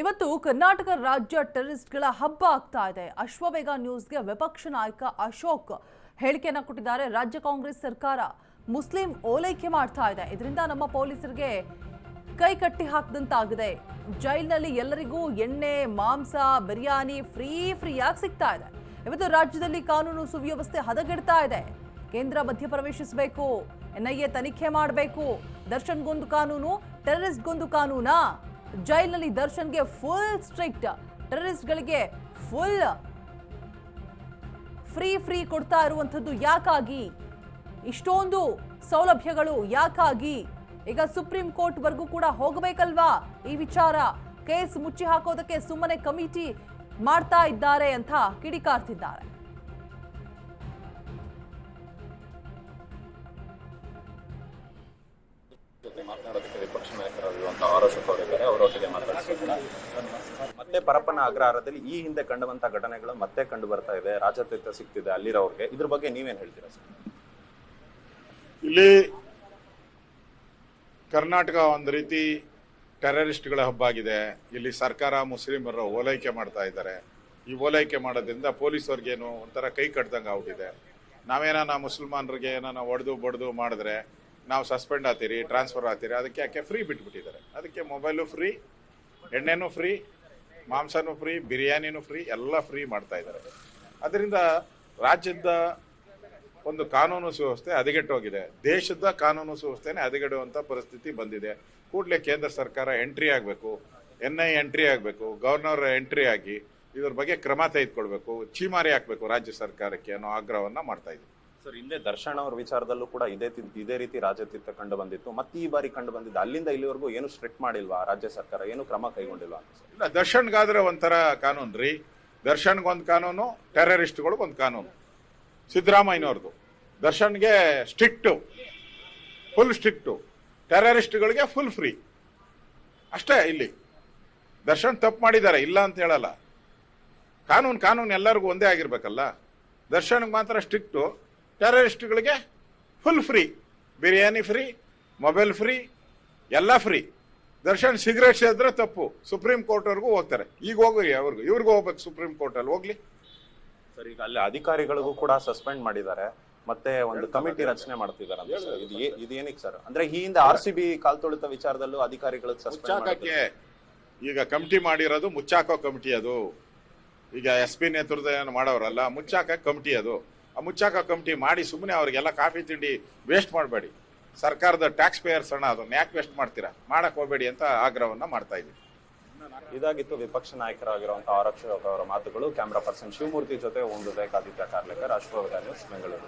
ಇವತ್ತು ಕರ್ನಾಟಕ ರಾಜ್ಯ ಟೆರರಿಸ್ಟ್ಗಳ ಹಬ್ಬ ಆಗ್ತಾ ಇದೆ. ಅಶ್ವವೇಗ ನ್ಯೂಸ್ಗೆ ವಿಪಕ್ಷ ನಾಯಕ ಅಶೋಕ್ ಹೇಳಿಕೆಯನ್ನು ಕೊಟ್ಟಿದ್ದಾರೆ. ರಾಜ್ಯ ಕಾಂಗ್ರೆಸ್ ಸರ್ಕಾರ ಮುಸ್ಲಿಂ ಓಲೈಕೆ ಮಾಡ್ತಾ ಇದೆ, ಇದರಿಂದ ನಮ್ಮ ಪೊಲೀಸರಿಗೆ ಕೈ ಕಟ್ಟಿ ಹಾಕಿದಂತಾಗಿದೆ. ಜೈಲಿನಲ್ಲಿ ಎಲ್ಲರಿಗೂ ಎಣ್ಣೆ, ಮಾಂಸ, ಬಿರಿಯಾನಿ ಫ್ರೀಯಾಗಿ ಸಿಗ್ತಾ ಇದೆ. ಇವತ್ತು ರಾಜ್ಯದಲ್ಲಿ ಕಾನೂನು ಸುವ್ಯವಸ್ಥೆ ಹದಗೆಡ್ತಾ ಇದೆ. ಕೇಂದ್ರ ಮಧ್ಯಪ್ರವೇಶಿಸಬೇಕು, ಎನ್ಐಎ ತನಿಖೆ ಮಾಡಬೇಕು. ದರ್ಶನ್ಗೊಂದು ಕಾನೂನು, ಟೆರರಿಸ್ಟ್ಗೊಂದು ಕಾನೂನಾ? ಜೈಲಿನಲ್ಲಿ ದರ್ಶನ್ಗೆ ಫುಲ್ ಸ್ಟ್ರಿಕ್ಟ್, ಟೆರರಿಸ್ಟ್ಗಳಿಗೆ ಫುಲ್ ಫ್ರೀ ಕೊಡ್ತಾ ಇರುವಂಥದ್ದು ಯಾಕಾಗಿ? ಇಷ್ಟೊಂದು ಸೌಲಭ್ಯಗಳು ಯಾಕಾಗಿ? ಈಗ ಸುಪ್ರೀಂ ಕೋರ್ಟ್ ವರೆಗೂ ಕೂಡ ಹೋಗಬೇಕಲ್ವಾ ಈ ವಿಚಾರ? ಕೇಸ್ ಮುಚ್ಚಿ ಹಾಕೋದಕ್ಕೆ ಸುಮ್ಮನೆ ಕಮಿಟಿ ಮಾಡ್ತಾ ಇದ್ದಾರೆ ಅಂತ ಕಿಡಿಕಾರ್ತಿದ್ದಾರೆ. ಮಾತನಾಡೋದಕ್ಕೆ ವಿಪಕ್ಷ ನಾಯಕರಾಗಿರುವಂತಹ ಅಶೋಕ್ ಅವರಿದ್ದಾರೆ, ಅವರೊಟ್ಟಿಗೆ ಮಾತಾಡ್ತಿದ್ದಾರೆ. ಮತ್ತೆ ಪರಪ್ಪನ ಅಗ್ರಹಾರದಲ್ಲಿ ಈ ಹಿಂದೆ ಕಂಡುವಂತಹ ಘಟನೆಗಳು ಮತ್ತೆ ಕಂಡು ಬರ್ತಾ ಇದೆ, ರಾಜತೀರ್ಥ ಸಿಗ್ತಿದೆ ಅಲ್ಲಿರೋರ್ಗೆ. ಇದ್ರ ಬಗ್ಗೆ ನೀವೇನ್ ಹೇಳ್ತೀರಾ ಸರ್? ಇಲ್ಲಿ ಕರ್ನಾಟಕ ಒಂದು ರೀತಿ ಟೆರರಿಸ್ಟ್ಗಳ ಹಬ್ಬ ಆಗಿದೆ. ಇಲ್ಲಿ ಸರ್ಕಾರ ಮುಸ್ಲಿಮರ ಓಲೈಕೆ ಮಾಡ್ತಾ ಇದ್ದಾರೆ. ಈ ಓಲೈಕೆ ಮಾಡೋದ್ರಿಂದ ಪೊಲೀಸವ್ರಿಗೇನು ಒಂಥರ ಕೈ ಕಟ್ದಂಗೆ ಆಗ್ಬಿಟ್ಟಿದೆ. ನಾವೇನ ಮುಸಲ್ಮಾನರಿಗೆ ಏನಾನ ಹೊಡೆದು ಬಡ್ದು ಮಾಡಿದ್ರೆ ನಾವು ಸಸ್ಪೆಂಡ್ ಆಗ್ತೀರಿ, ಟ್ರಾನ್ಸ್ಫರ್ ಆಗ್ತೀರಿ, ಅದಕ್ಕೆ ಯಾಕೆ ಫ್ರೀ ಬಿಟ್ಬಿಟ್ಟಿದ್ದಾರೆ. ಅದಕ್ಕೆ ಮೊಬೈಲು ಫ್ರೀ, ಎಣ್ಣೆನೂ ಫ್ರೀ, ಮಾಂಸನೂ ಫ್ರೀ, ಬಿರಿಯಾನಿನೂ ಫ್ರೀ, ಎಲ್ಲ ಫ್ರೀ ಮಾಡ್ತಾ ಇದ್ದಾರೆ. ಅದರಿಂದ ರಾಜ್ಯದ ಒಂದು ಕಾನೂನು ಸುವ್ಯವಸ್ಥೆ ಹದಗೆಟ್ಟೋಗಿದೆ. ದೇಶದ ಕಾನೂನು ಸುವ್ಯವಸ್ಥೆನೇ ಹದಗೆಡುವಂಥ ಪರಿಸ್ಥಿತಿ ಬಂದಿದೆ. ಕೂಡಲೇ ಕೇಂದ್ರ ಸರ್ಕಾರ ಎಂಟ್ರಿ ಆಗಬೇಕು, ಎನ್ಐ ಎಂಟ್ರಿ ಆಗಬೇಕು, ಗವರ್ನರ್ ಎಂಟ್ರಿ ಆಗಿ ಇದ್ರ ಬಗ್ಗೆ ಕ್ರಮ ತೆಗೆದುಕೊಳ್ಬೇಕು, ಚೀಮಾರಿ ಹಾಕಬೇಕು ರಾಜ್ಯ ಸರ್ಕಾರಕ್ಕೆ ಅನ್ನೋ ಆಗ್ರಹವನ್ನ ಮಾಡ್ತಾ ಇದ್ದೀವಿ. ಸರ್, ಹಿಂದೆ ದರ್ಶನ್ ಅವ್ರ ವಿಚಾರದಲ್ಲೂ ಕೂಡ ಇದೇ ರೀತಿ ರಾಜತೀರ್ಥ ಕಂಡು ಬಂದಿತ್ತು, ಮತ್ತೆ ಈ ಬಾರಿ ಕಂಡು ಬಂದಿದ್ದು. ಅಲ್ಲಿಂದ ಇಲ್ಲಿವರೆಗೂ ಏನು ಸ್ಟ್ರಿಕ್ಟ್ ಮಾಡಿಲ್ವಾ ರಾಜ್ಯ ಸರ್ಕಾರ? ಏನು ಕ್ರಮ ಕೈಗೊಂಡಿಲ್ವಾ ಅಂತ ಸರ್? ಇಲ್ಲ, ದರ್ಶನ್ಗಾದ್ರೆ ಒಂಥರ ಕಾನೂನು ರೀ. ದರ್ಶನ್ಗೊಂದು ಕಾನೂನು, ಟೆರರಿಸ್ಟ್ಗಳಿಗೊಂದು ಕಾನೂನು. ಸಿದ್ದರಾಮಯ್ಯನವ್ರದ್ದು ದರ್ಶನ್ಗೆ ಸ್ಟ್ರಿಕ್ಟು, ಫುಲ್ ಸ್ಟ್ರಿಕ್ಟು, ಟೆರರಿಸ್ಟ್ಗಳಿಗೆ ಫುಲ್ ಫ್ರೀ ಅಷ್ಟೇ. ಇಲ್ಲಿ ದರ್ಶನ್ ತಪ್ಪು ಮಾಡಿದ್ದಾರೆ, ಇಲ್ಲ ಅಂತ ಹೇಳಲ್ಲ. ಕಾನೂನು ಎಲ್ಲರಿಗೂ ಒಂದೇ ಆಗಿರ್ಬೇಕಲ್ಲ. ದರ್ಶನ್ಗೆ ಮಾತ್ರ ಸ್ಟ್ರಿಕ್ಟು, ಟೆರರಿಸ್ಟ್ಗಳಿಗೆ full free, biryani free, mobile free, ಎಲ್ಲ ಫ್ರೀ. ದರ್ಶನ್ ಸಿಗರೇಟ್ ಸೇದ್ರೆ ತಪ್ಪು, ಸುಪ್ರೀಂ ಕೋರ್ಟ್ವರೆಗೂ ಹೋಗ್ತಾರೆ. ಈಗ ಹೋಗ್ರಿ, ಇವ್ರಿಗೂ ಹೋಗ್ಬೇಕು ಸುಪ್ರೀಂ ಕೋರ್ಟಲ್ಲಿ ಹೋಗ್ಲಿ. ಸರ್, ಈಗ ಅಲ್ಲಿ ಅಧಿಕಾರಿಗಳಿಗೂ ಕೂಡ ಸಸ್ಪೆಂಡ್ ಮಾಡಿದ್ದಾರೆ, ಮತ್ತೆ ಒಂದು ಕಮಿಟಿ ರಚನೆ ಮಾಡ್ತಿದ್ದಾರೆ. ಇದು ಏನಕ್ಕೆ ಸರ್? ಅಂದ್ರೆ ಈ ಹಿಂದೆ RCB ಕಾಲ್ತೊಳಿತ ವಿಚಾರದಲ್ಲೂ ಅಧಿಕಾರಿಗಳಿಗೆ ಸಸ್ಪೆಂಡ್ ಈಗ ಕಮಿಟಿ ಮಾಡಿರೋದು ಮುಚ್ಚಾಕೋ ಕಮಿಟಿ. ಅದು ಈಗ SP ನೇತೃತ್ವ ಮಾಡೋರಲ್ಲ, ಮುಚ್ಚಾಕ ಕಮಿಟಿ. ಅದು ಆ ಮುಚ್ಚಾಕ ಕಮಿಟಿ ಮಾಡಿ ಸುಮ್ಮನೆ ಅವ್ರಿಗೆಲ್ಲ ಕಾಫಿ ತಿಂಡಿ ವೇಸ್ಟ್ ಮಾಡಬೇಡಿ. ಸರ್ಕಾರದ ಟ್ಯಾಕ್ಸ್ ಪೇಯರ್ಸ್ ಹಣ, ಅದನ್ನ ಯಾಕೆ ವೇಸ್ಟ್ ಮಾಡ್ತೀರಾ? ಮಾಡಕ್ ಹೋಗಬೇಡಿ ಅಂತ ಆಗ್ರಹವನ್ನ ಮಾಡ್ತಾ ಇದ್ದೀವಿ. ಇದಾಗಿತ್ತು ವಿಪಕ್ಷ ನಾಯಕರಾಗಿರುವಂತಹ ಅಶೋಕ್ ಅವರ ಮಾತುಗಳು. ಕ್ಯಾಮರಾ ಪರ್ಸನ್ ಶಿವಮೂರ್ತಿ ಜೊತೆ ಒಂದು ಬೇಕಾದಿತ್ಯ ಕಾರ್ಲೇಕರ್, ಅಶ್ವವೇಗ ನ್ಯೂಸ್, ಬೆಂಗಳೂರು.